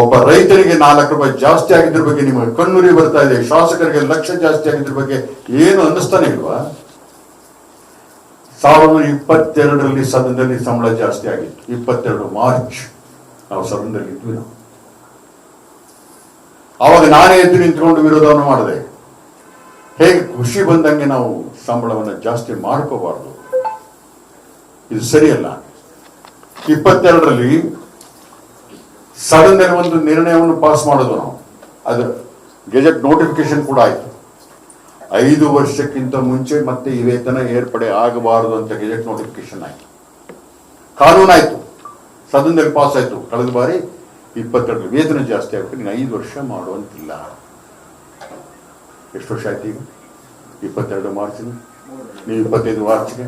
ಒಬ್ಬ ರೈತರಿಗೆ 4 ರೂಪಾಯಿ ಜಾಸ್ತಿ ಆಗಿದ್ರ ಬಗ್ಗೆ ನಿಮಗೆ ಕಣ್ಣುರಿ ಬರ್ತಾ ಇದೆ, ಶಾಸಕರಿಗೆ ಲಕ್ಷ ಜಾಸ್ತಿ ಆಗಿದ್ರ ಬಗ್ಗೆ ಏನು ಅನ್ನಿಸ್ತಾನೆ ಇಲ್ವಾ? 2022ರಲ್ಲಿ ಸದನದಲ್ಲಿ ಸಂಬಳ ಜಾಸ್ತಿ ಆಗಿತ್ತು. 22 ಮಾರ್ಚ್ ನಾವು ಸದನದಲ್ಲಿ ಇದ್ವಿ. ನಾವು ಅವಾಗ ನಾನೇ ಎದ್ದು ನಿಂತ್ಕೊಂಡು ವಿರೋಧವನ್ನು ಮಾಡಿದೆ. ಹೇಗೆ ಖುಷಿ ಬಂದಂಗೆ ನಾವು ಸಂಬಳವನ್ನು ಜಾಸ್ತಿ ಮಾಡ್ಕೋಬಾರ್ದು, ಇದು ಸರಿಯಲ್ಲ. 22ರಲ್ಲಿ ಸಡನ್ನಲ್ಲಿ ಒಂದು ನಿರ್ಣಯವನ್ನು ಪಾಸ್ ಮಾಡೋದು ನಾವು, ಅದು ಗೆಜೆಟ್ ನೋಟಿಫಿಕೇಶನ್ ಕೂಡ ಆಯ್ತು. 5 ವರ್ಷಕ್ಕಿಂತ ಮುಂಚೆ ಮತ್ತೆ ಈ ವೇತನ ಏರ್ಪಡೆ ಆಗಬಾರದು ಅಂತ ಗೆಜೆಟ್ ನೋಟಿಫಿಕೇಶನ್ ಆಯ್ತು, ಕಾನೂನಾಯ್ತು, ಸದನದಲ್ಲಿ ಪಾಸ್ ಆಯ್ತು. ಕಳೆದ ಬಾರಿ 22 ವೇತನ ಜಾಸ್ತಿ ಆಗಬೇಕು, ನೀನು 5 ವರ್ಷ ಮಾಡುವಂತಿಲ್ಲ. ಎಷ್ಟು ವರ್ಷ ಆಯ್ತು ಈಗ? 22 ಮಾರ್ಚ್ಗೆ, ನೀವು 25 ಮಾರ್ಚ್ಗೆ,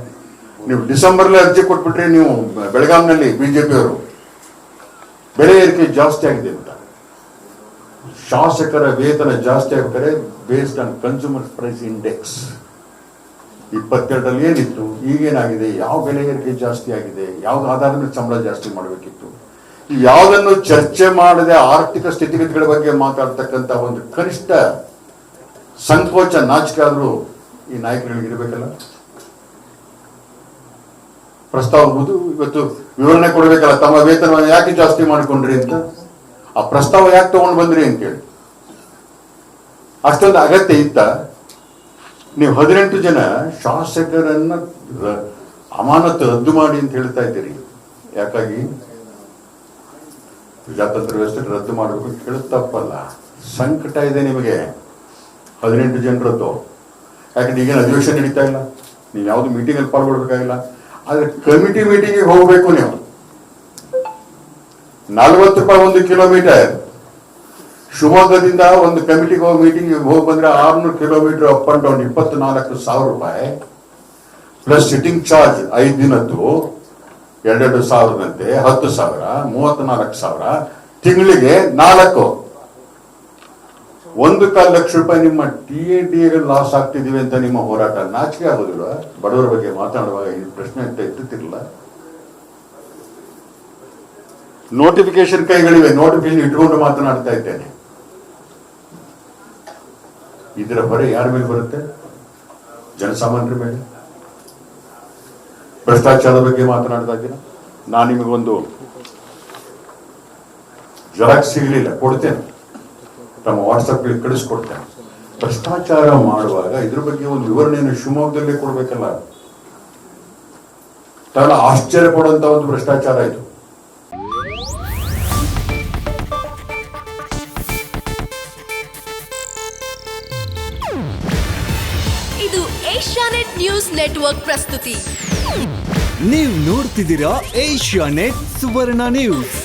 ನೀವು ಡಿಸೆಂಬರ್ಲಿ ಅರ್ಜಿ ಕೊಟ್ಬಿಟ್ರೆ ನೀವು ಬೆಳಗಾಂನಲ್ಲಿ ಬಿಜೆಪಿಯವರು ಬೆಲೆ ಏರಿಕೆ ಜಾಸ್ತಿ ಆಗಿದೆ ಅಂತ. ಶಾಸಕರ ವೇತನ ಜಾಸ್ತಿ ಆಗ್ಬೇಕಾದ್ರೆ based on consumer price index 22ರಲ್ಲಿ ಏನಿತ್ತು, ಈಗೇನಾಗಿದೆ, ಯಾವ ಬೆಲೆ ಏರಿಕೆ ಜಾಸ್ತಿ ಆಗಿದೆ, ಯಾವ್ದು ಆಧಾರದ ಮೇಲೆ ಸಂಬಳ ಜಾಸ್ತಿ ಮಾಡಬೇಕಿತ್ತು, ಯಾವುದನ್ನು ಚರ್ಚೆ ಮಾಡದೆ ಆರ್ಥಿಕ ಸ್ಥಿತಿಗತಿಗಳ ಬಗ್ಗೆ ಮಾತಾಡ್ತಕ್ಕಂಥ ಒಂದು ಕನಿಷ್ಠ ಸಂಕೋಚ ನಾಚಿಕೆ ಆದ್ರೂ ಈ ನಾಯಕರಿಗೆ ಇರಬೇಕಲ್ಲ. ಪ್ರಸ್ತಾವ ಇವತ್ತು ವಿವರಣೆ ಕೊಡಬೇಕಲ್ಲ, ತಮ್ಮ ವೇತನವನ್ನು ಯಾಕೆ ಜಾಸ್ತಿ ಮಾಡಿಕೊಂಡ್ರಿ ಅಂತ. ಆ ಪ್ರಸ್ತಾವ ಯಾಕೆ ತಗೊಂಡು ಬಂದ್ರಿ ಅಂತೇಳಿ ಅಷ್ಟೊಂದು ಅಗತ್ಯ ಇತ್ತ? ನೀವು 18 ಜನ ಶಾಸಕರನ್ನ ಅಮಾನತು ರದ್ದು ಮಾಡಿ ಅಂತ ಹೇಳ್ತಾ ಇದ್ದೀರಿ. ಯಾಕಾಗಿ? ಪ್ರಜಾತಂತ್ರ ವ್ಯವಸ್ಥೆ ರದ್ದು ಮಾಡಬೇಕು ಅಂತ ಹೇಳೋದು ತಪ್ಪಲ್ಲ. ಸಂಕಟ ಇದೆ ನಿಮಗೆ 18 ಜನರದ್ದು. ಯಾಕಂದ್ರೆ ಈಗೇನು ಅಧಿವೇಶನ ನಡೀತಾ ಇಲ್ಲ, ನೀವು ಯಾವುದು ಮೀಟಿಂಗಲ್ಲಿ ಪಾಲ್ಗೊಳ್ಬೇಕಾಗಿಲ್ಲ. ಆದ್ರೆ ಕಮಿಟಿ ಮೀಟಿಂಗಿಗೆ ಹೋಗ್ಬೇಕು. ನೀವು 40 ರೂಪಾಯಿ 1 ಕಿಲೋಮೀಟರ್. ಶಿವಮೊಗ್ಗದಿಂದ ಒಂದು ಕಮಿಟಿಗೆ ಹೋಗಿ ಮೀಟಿಂಗ್ ಹೋಗಿ ಬಂದ್ರೆ 600 ಕಿಲೋಮೀಟರ್ ಅಪ್ ಅಂಡ್ ಡೌನ್ 24,000 ರೂಪಾಯಿ ಪ್ಲಸ್ ಸಿಟ್ಟಿಂಗ್ ಚಾರ್ಜ್ 5 ದಿನದ್ದು 2,000 10,000 34,000 ತಿಂಗಳಿಗೆ 4 1.25 ಲಕ್ಷ ರೂಪಾಯಿ ನಿಮ್ಮ TADA ಲಾಸ್ ಆಗ್ತಿದೀವಿ ಅಂತ ನಿಮ್ಮ ಹೋರಾಟ. ನಾಚಿಕೆ ಆಗೋದಿಲ್ಲ? ಬಡವರ ಬಗ್ಗೆ ಮಾತನಾಡುವಾಗ ಈ ಪ್ರಶ್ನೆ ಅಂತ ಎತ್ತುತ್ತಿರಲಿಲ್ಲ. ನೋಟಿಫಿಕೇಶನ್ ಕೈಗಳಿವೆ, ನೋಟಿಫಿಕೇಶನ್ ಇಟ್ಕೊಂಡು ಮಾತನಾಡ್ತಾ ಇದ್ದೇನೆ. ಇದರ ಹೊರೆ ಯಾರ ಮೇಲೆ ಬರುತ್ತೆ? ಜನಸಾಮಾನ್ಯರ ಮೇಲೆ. ಭ್ರಷ್ಟಾಚಾರದ ಬಗ್ಗೆ ಮಾತನಾಡ್ತಾ ಇದ್ದೀರಾ. ನಾನು ನಿಮಗೊಂದು ಜೆರಾಕ್ಸ್ ಸಿಗಲಿಲ್ಲ, ಕೊಡ್ತೇನೆ, ತಮ್ಮ ವಾಟ್ಸಪ್ಗೆ ಕಳಿಸ್ಕೊಡ್ತೇನೆ. ಭ್ರಷ್ಟಾಚಾರ ಮಾಡುವಾಗ ಇದ್ರ ಬಗ್ಗೆ ಒಂದು ವಿವರಣೆಯನ್ನು ಶಿವಮೊಗ್ಗದಲ್ಲೇ ಕೊಡ್ಬೇಕಲ್ಲ. ಕಾರಣ ಆಶ್ಚರ್ಯ ಪಡುವಂತ ಒಂದು ಭ್ರಷ್ಟಾಚಾರ ಇದು. ಇದು ಏಷ್ಯಾನೆಟ್ ನ್ಯೂಸ್ ನೆಟ್ವರ್ಕ್ ಪ್ರಸ್ತುತಿ. ನೀವು ನೋಡ್ತಿದ್ದೀರಾ ಏಷ್ಯಾನೆಟ್ ಸುವರ್ಣ ನ್ಯೂಸ್.